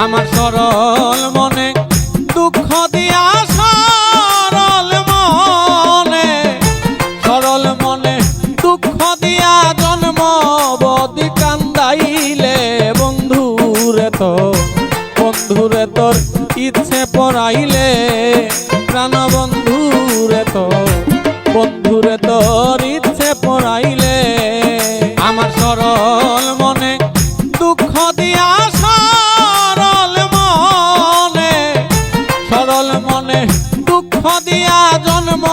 আমার সরল মনে দুঃখ দিয়া সরল মনে দুঃখ দিয়া জন্ম বদি কান্দাইলে বন্ধুরে তোর ইচ্ছে পড়াইলে প্রাণ বন্ধুরে তোর ইচ্ছে পড়াইলে আমার সরল মনে দুঃখ দিয়া সরল মনে দুঃখ দিয়া জন্ম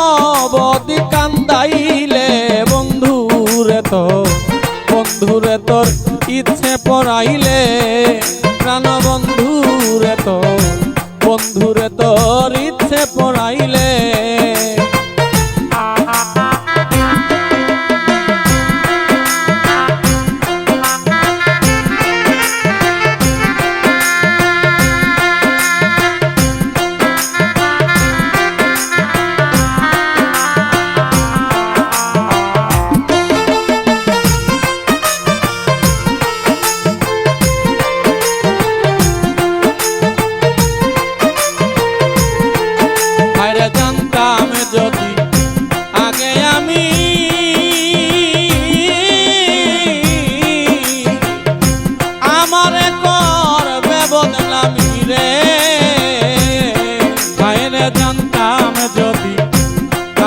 বদি কান্দাইলে বন্ধুরে তোর ইচ্ছে পড়াইলে প্রাণ বন্ধুরে তোর ইচ্ছে পড়াইলে জানতাম যদি আগে আমি আমারে করবে বদনামি রে ভাইরে জানতাম যদি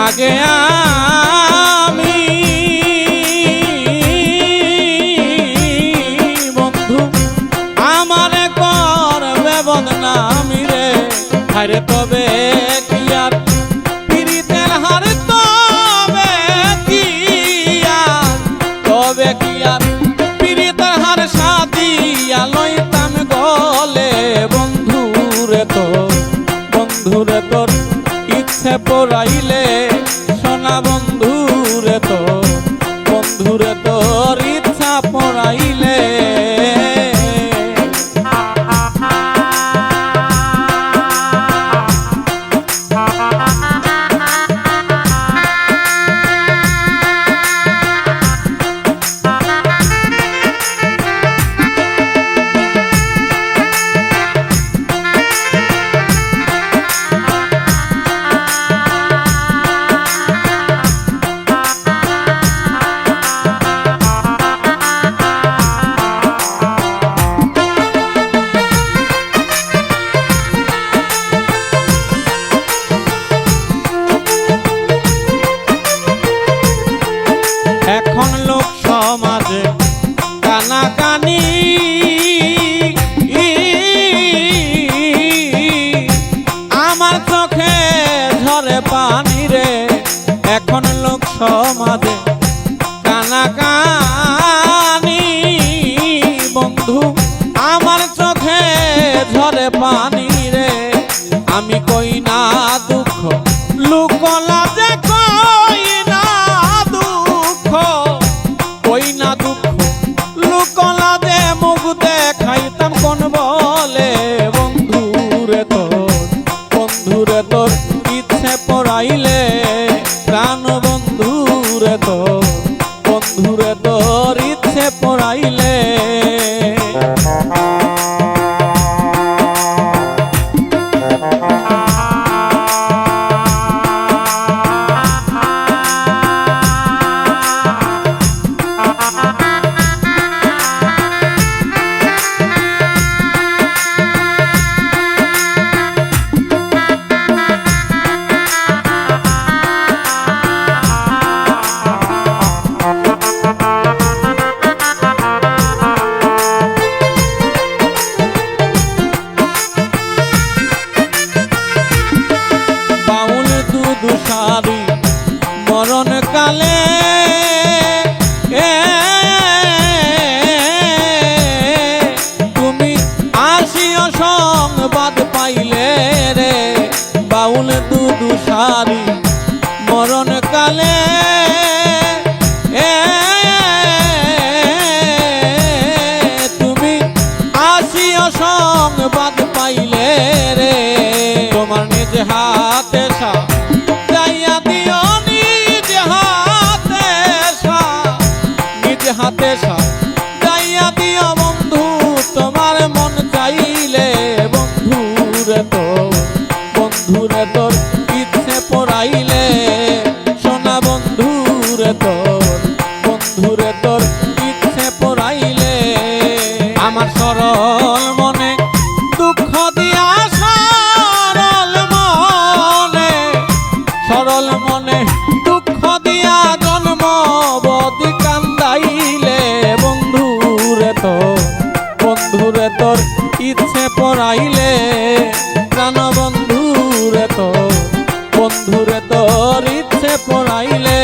আগে আমি বন্ধু আমারে করবে বদনামি রে ভাইরে তবে বন্ধুরে তোর ইচ্ছে পড়াইলে সোনা বন্ধুরে তোর ইচ্ছা পড়াইলে এখন লোক সমাজে কানাকানি আমার চোখে ঝরে পানি রে এখন লোক সমাজে কানাকানি বন্ধু আমার চোখে ঝরে পানি রে আমি কই না দুঃখ লুকলা যে কই না লুকলা দে মুখ দেখাইতাম কোন বলে বন্ধুরে তোর ইচ্ছে পড়াইলে প্রাণ বন্ধুরে তোর ইচ্ছে পড়াইলে মনে দুঃখ দিয়া জন্ম বদি কান্দাইলে বন্ধুরে তোর ইচ্ছে পড়াইলে প্রাণ বন্ধুরে তোর ইচ্ছে পড়াইলে